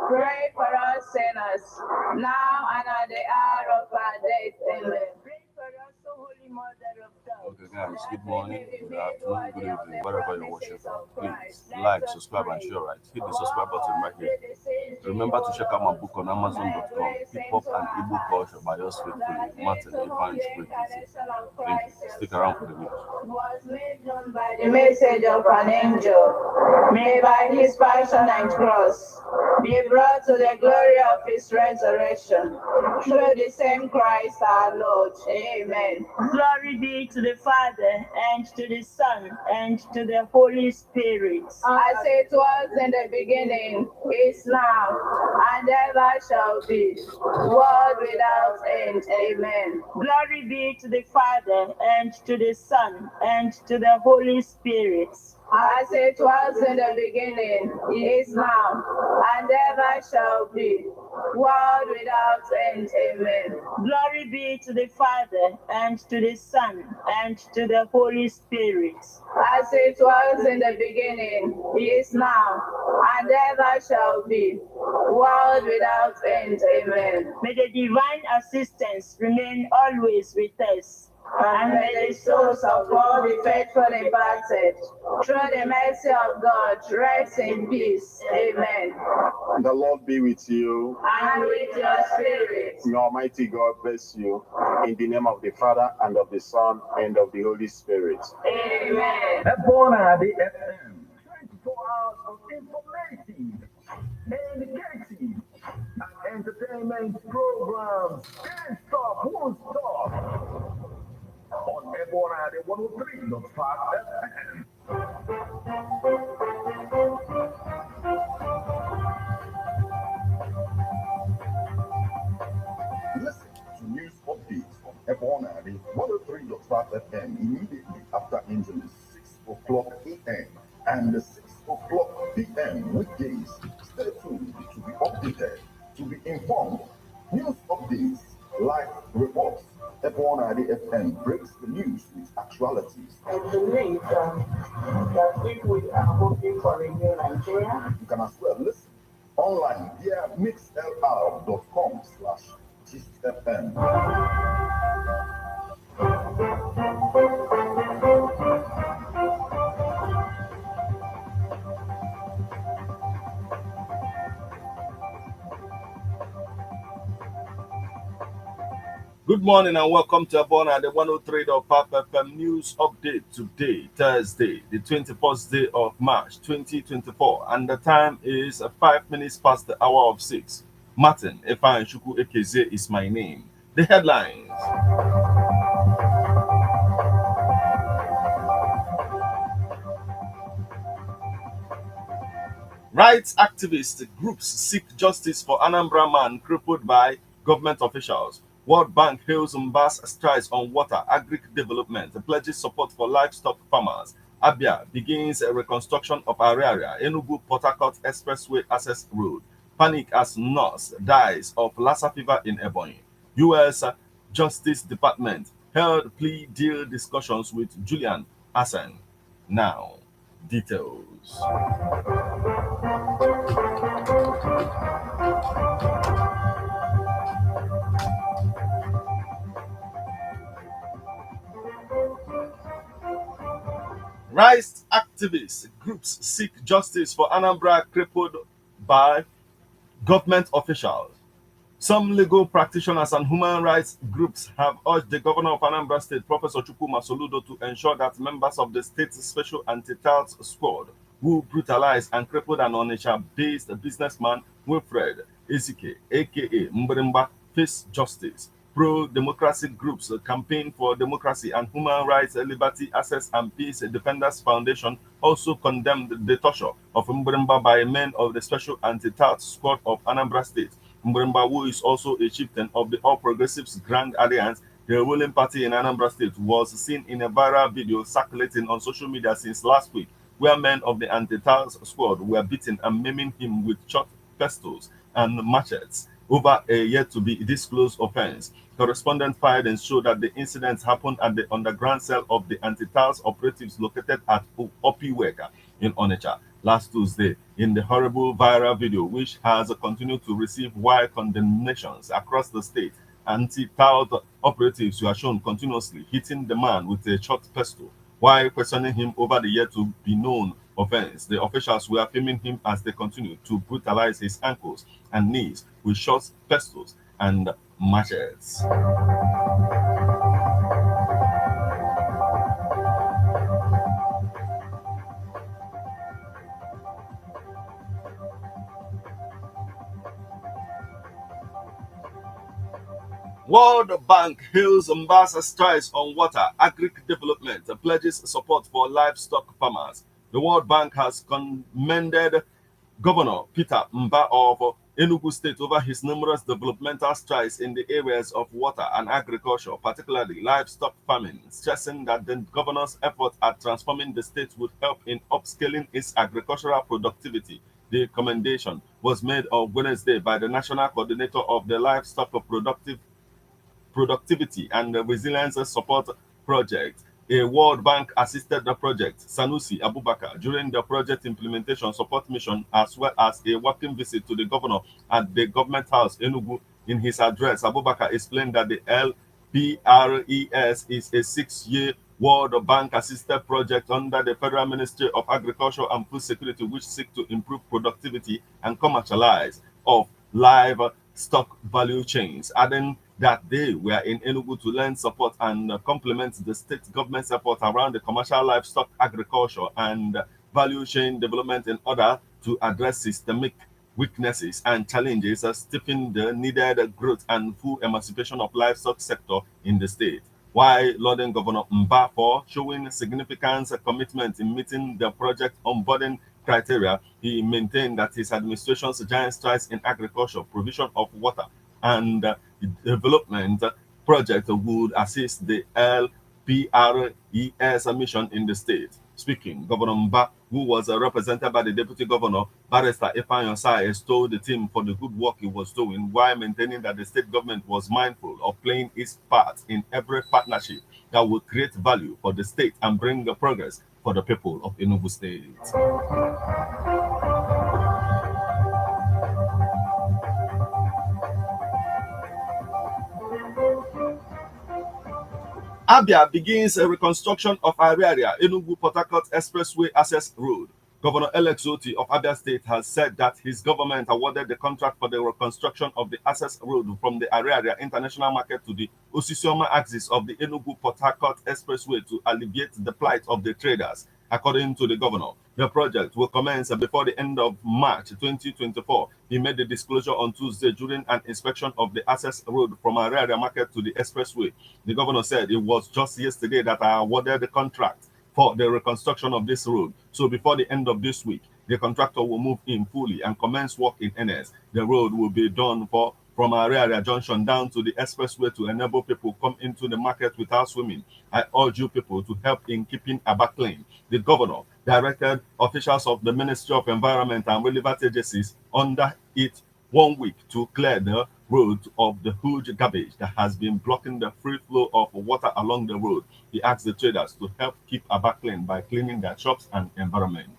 Pray for us sinners, now and at the hour of our death. Amen. Pray for us, O Holy Mother of God. Okay, guys, good morning, good afternoon, good evening, wherever you're watching from. Please like, subscribe, and share, right? Hit the subscribe button right here. Remember to check out my book on Amazon.com, Hip Hop and Igbo Culture by yours faithfully, Martin Evans Thank you. Stick around for the news. Was made known by the message of an angel, may by his passion and cross be brought to the glory of his resurrection, through the same Christ our Lord. Amen. Glory be to the Father, and to the Son, and to the Holy Spirit. As it was in the beginning, is now, and ever shall be, world without end. Amen. Glory be to the Father, and to the Son, and to the Holy Spirit. As it was in the beginning, is now, and ever shall be, world without end. Amen. Glory be to the Father, and to the Son, and to the Holy Spirit. As it was in the beginning, is now, and ever shall be, world without end. Amen. May the divine assistance remain always with us, and may the souls of all the faithful departed, through the mercy of God, rest in peace. Amen. The Lord be with you. And with your spirit. May Almighty God bless you. In the name of the Father, and of the Son, and of the Holy Spirit. Amen. Madonna, the FM. 24 hours of information, education, and entertainment programs. Can't stop, won't stop. On Madonna, the 103.5 FM. Listen to news updates from Ebona, the 103.5 FM immediately after engine 6 o'clock a.m. and 6 o'clock p.m. weekdays. Stay tuned to be updated, to be informed. News updates, live reports. Ebona, the FM breaks the news with actualities. I believe that if we are hoping for a new Nigeria, You can as well listen online via mixlr.com/GistFM. Good morning and welcome to Abona, the 103.5 FM news update today, Thursday, the 21st day of March 2024, and the time is 5 minutes past the hour of 6. Martin Efan Shuku Ekeze is my name. The headlines. Rights activist groups seek justice for Anambra man crippled by government officials. World Bank hails Mba's strides on water, agric development, pledges support for livestock farmers. Abia begins a reconstruction of Ariaria, Enugu Port Harcourt Expressway access road. Panic as nurse dies of Lassa fever in Ebonyi. U.S. Justice Department held plea deal discussions with Julian Assange. Now, details. Rights activists groups seek justice for Anambra crippled by government officials. Some legal practitioners and human rights groups have urged the governor of Anambra State, Professor Chukwuma Soludo, to ensure that members of the state's special anti-theft squad who brutalized and crippled an Onitsha-based businessman Wilfred Ezike, aka Mbrimba, face justice. Pro-democracy groups Campaign for Democracy and Human Rights, Liberty, Access and Peace Defenders Foundation also condemned the torture of Mbrimba by men of the Special Anti-Theft Squad of Anambra State. Mbrimba, who is also a chieftain of the All Progressives Grand Alliance, the ruling party in Anambra State, was seen in a viral video circulating on social media since last week, where men of the Anti-Theft Squad were beating and maiming him with short pistols and machetes over a yet-to-be-disclosed offense. Correspondent fired and showed that the incident happened at the underground cell of the anti-theft operatives located at Opiweka in Onitsha. last Tuesday in the horrible viral video, which has continued to receive wide condemnations across the state. Anti-tout operatives were shown continuously hitting the man with a short pistol while questioning him over the yet to be known offense. The officials were filming him as they continued to brutalize his ankles and knees with short pistols and machetes. World Bank hails Mombasa strides on water, agric development, pledges support for livestock farmers. The World Bank has commended Governor Peter Mba of Enugu State over his numerous developmental strides in the areas of water and agriculture, particularly livestock farming, stressing that the governor's effort at transforming the state would help in upscaling its agricultural productivity. The commendation was made on Wednesday by the National Coordinator of the Livestock Productivity and Resilience Support Project, a World Bank assisted the project, Sanusi Abubakar, during the project implementation support mission, as well as a working visit to the governor at the government house, Enugu. In his address, Abubakar explained that the LPRES is a 6-year World Bank assisted project under the Federal Ministry of Agriculture and Food Security, which seeks to improve productivity and commercialize of livestock value chains, adding that they were in Enugu to lend support and complement the state government's effort around the commercial livestock agriculture and value chain development in order to address systemic weaknesses and challenges stifling the needed growth and full emancipation of livestock sector in the state. While lauding Governor Mba for showing significant commitment in meeting the project onboarding criteria, he maintained that his administration's giant strides in agriculture, provision of water, and development project would assist the LPRES mission in the state. Speaking, Governor Mba, who was represented by the Deputy Governor, Barrister Ifeanyi Osai, extolled the team for the good work he was doing while maintaining that the state government was mindful of playing its part in every partnership that would create value for the state and bring progress for the people of Enugu State. Abia begins a reconstruction of Ariaria Enugu-Port Harcourt Expressway Access Road. Governor Alex Oti of Abia State has said that his government awarded the contract for the reconstruction of the access road from the Ariaria International Market to the Osisioma axis of the Enugu-Port Harcourt Expressway to alleviate the plight of the traders. According to the governor, the project will commence before the end of March 2024. He made the disclosure on Tuesday during an inspection of the access road from Ariaria Market to the expressway. The governor said it was just yesterday that I awarded the contract for the reconstruction of this road. So before the end of this week, the contractor will move in fully and commence work in earnest. The road will be done from Ariaria Junction down to the expressway to enable people come into the market without swimming. I urge you people to help in keeping Aba clean. The governor directed officials of the Ministry of Environment and relevant agencies under it 1 week to clear the road of the huge garbage that has been blocking the free flow of water along the road. He asked the traders to help keep Aba clean by cleaning their shops and environment.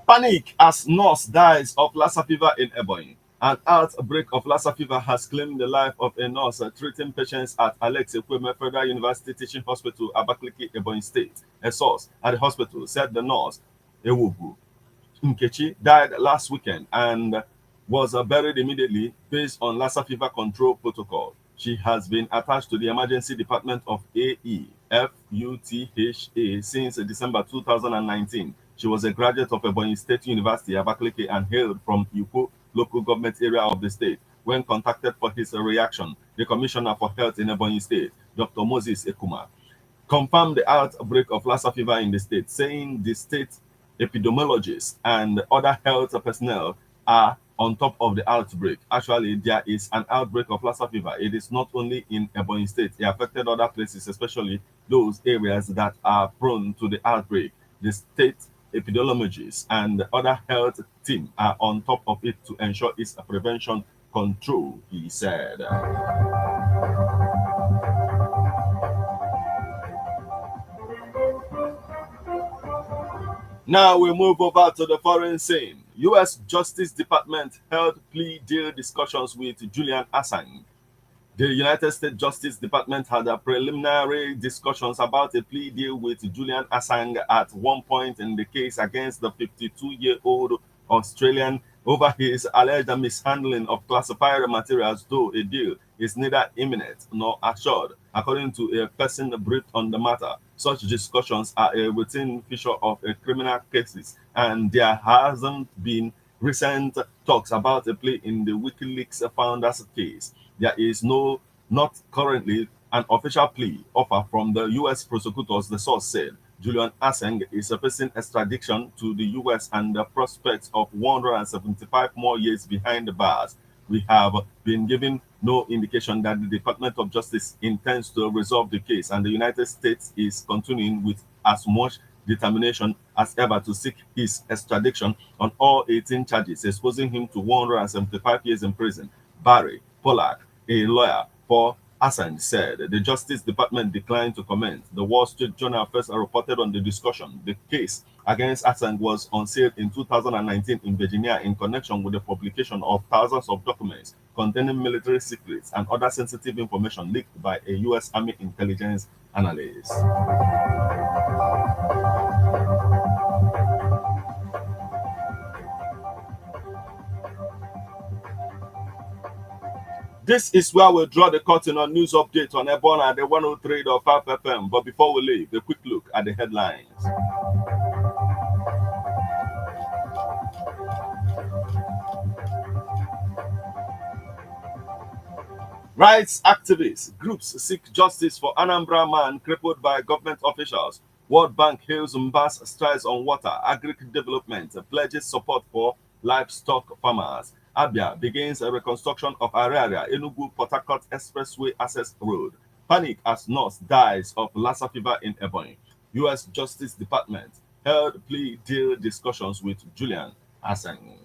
Panic as nurse dies of Lassa fever in Ebonyi. An outbreak of Lassa fever has claimed the life of a nurse treating patients at Alex Ekweme Federal University Teaching Hospital, Abakaliki, Ebonyi State. A source at the hospital said the nurse, Ewugu Nkechi, died last weekend and was buried immediately based on Lassa fever control protocol. She has been attached to the emergency department of AEFUTHA since December 2019. She was a graduate of Ebonyi State University, Abakaliki, and hailed from Yuko local government area of the state. When contacted for his reaction, the Commissioner for Health in Ebonyi State, Dr. Moses Ekuma, confirmed the outbreak of Lassa fever in the state, saying the state epidemiologists and other health personnel are on top of the outbreak. Actually, there is an outbreak of Lassa fever. It is not only in Ebonyi State. It affected other places, especially those areas that are prone to the outbreak. The state epidemiologists and other health team are on top of it to ensure its prevention control, he said. Now we move over to the foreign scene. U.S. Justice Department held plea deal discussions with Julian Assange. The United States Justice Department had a preliminary discussions about a plea deal with Julian Assange at one point in the case against the 52-year-old Australian over his alleged mishandling of classified materials, though a deal is neither imminent nor assured, according to a person briefed on the matter. Such discussions are a routine feature of criminal cases, and there hasn't been recent talks about a plea in the WikiLeaks founders case. There is not currently an official plea offer from the U.S. prosecutors, the source said. Julian Assange is facing extradition to the U.S. and the prospect of 175 more years behind the bars. We have been given no indication that the Department of Justice intends to resolve the case, and the United States is continuing with as much determination as ever to seek his extradition on all 18 charges, exposing him to 175 years in prison. Barry Pollack, a lawyer for Assange, said the Justice Department declined to comment. The Wall Street Journal first reported on the discussion. The case against Assange was unsealed in 2019 in Virginia in connection with the publication of thousands of documents containing military secrets and other sensitive information leaked by a U.S. Army intelligence analyst. This is where we draw the curtain on news update on Ebona at the 103.5 FM. But before we leave, a quick look at the headlines. Rights activists, groups seek justice for Anambra man crippled by government officials. World Bank hails Mba's strides on water, agric development, pledges support for livestock farmers. Abia begins a reconstruction of Araria, Enugu Port Harcourt Expressway Access Road. Panic as nurse dies of Lassa fever in Ebonyi. U.S. Justice Department held plea deal discussions with Julian Assange.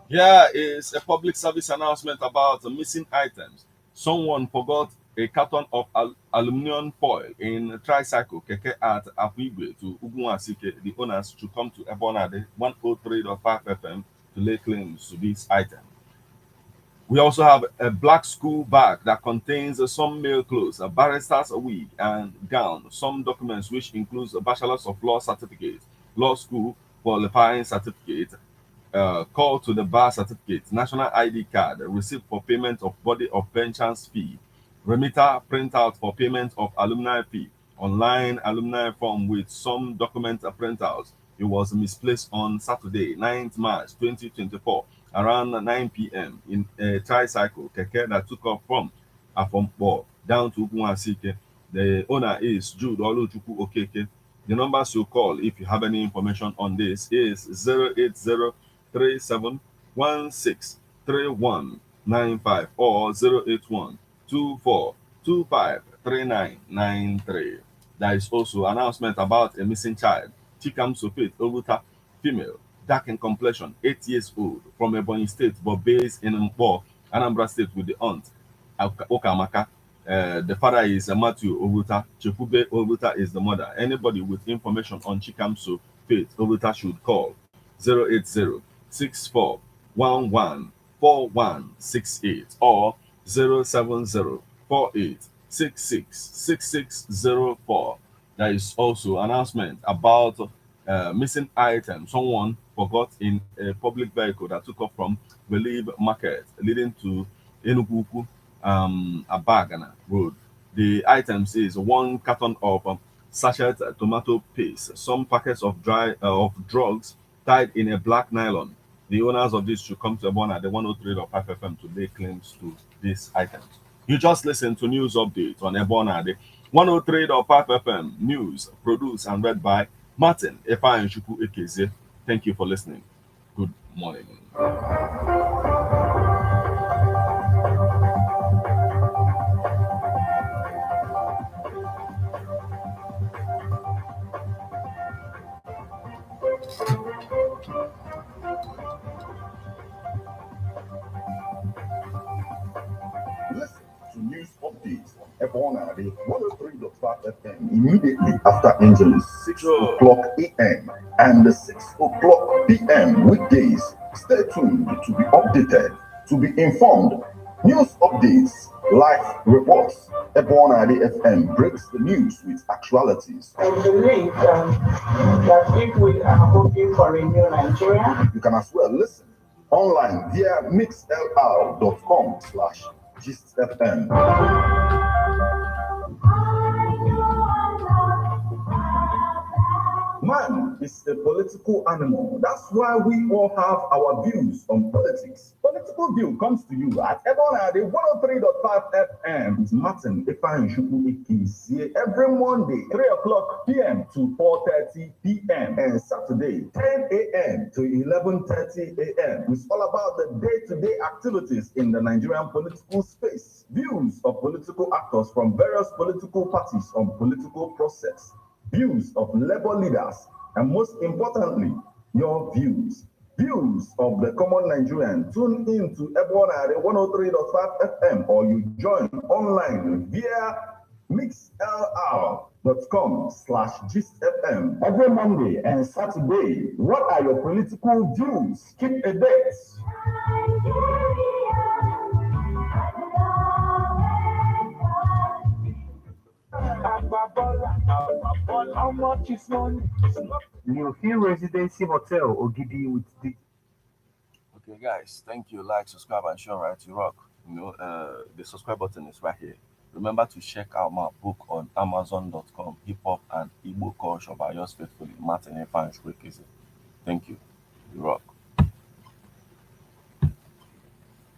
Here is a public service announcement about missing items. Someone forgot a carton of aluminum foil in a tricycle keke at Apuigwe to Ugunwasike. The owners should come to Ebonade 103.5 FM to lay claims to this item. We also have a black school bag that contains some male clothes, a barrister's wig and gown, some documents which includes a bachelor's of law certificate, law school qualifying certificate, call to the bar certificate, national ID card, receipt for payment of body of pensions fee, remitter printout for payment of alumni fee, online alumni form with some document printouts. It was misplaced on Saturday, 9th March 2024, around 9 p.m. in a tricycle keke that took off from Afompo down to Ugunwasike. The owner is Jude Oluchukwu Okeke. The numbers you call if you have any information on this is 08037163195 or 08124253993. There is also announcement about a missing child, Chikam Sopit Oguta, female, dark in complexion, 8 years old, from Ebonyi State but based in Mpo, Anambra State with the aunt, Okamaka. The father is Matthew Oguta. Chepube Oguta is the mother. Anybody with information on Chikamso Faith Oguta should call 080-6411-4168 or 070-4866-6604. There is also announcement about missing items. Someone forgot in a public vehicle that took off from Believe Market leading to Enugu Abagana Road. The items is 1 carton of sachet tomato paste, some packets of drugs tied in a black nylon. The owners of this should come to Ebona at the 103.5 FM to lay claims to these items. You just listen to news update on Ebona, the 103.5 FM news, produced and read by Martin Efa Shuku Ekeze. Thank you for listening. Good morning. Listen to news updates on Ebona, the 103.5 FM immediately after Angeles, 6 Sure. o'clock a.m. and 6 o'clock p.m. weekdays. Stay tuned to be updated, to be informed. News updates, live reports. Ebona FM breaks the news with actualities. I believe that if we are hoping for a new Nigeria, You can as well listen online via mixlr.com/gistfm. Man is a political animal. That's why we all have our views on politics. Political View comes to you at Ebona, the 103.5 FM with Martin Efanshuku Ikisi every Monday, 3 o'clock p.m. to 4:30 p.m. and Saturday, 10 a.m. to 11:30 a.m. It's all about the day-to-day activities in the Nigerian political space. Views of political actors from various political parties on political process. Views of labor leaders, and most importantly, your views. Views of the common Nigerian. Tune in to Ebona 103.5 FM or you join online via mixlr.com/gistfm every Monday and Saturday. What are your political views? Keep a date. how much is money? New Hill Residency Hotel, Ogidi with the Okay, guys, thank you. Like, subscribe, and share. Right, you rock. The subscribe button is right here. Remember to check out my book on Amazon.com, Hip Hop and Igbo Culture by yours faithfully, Martin Efa Shuku Ekeze. Thank you. You rock.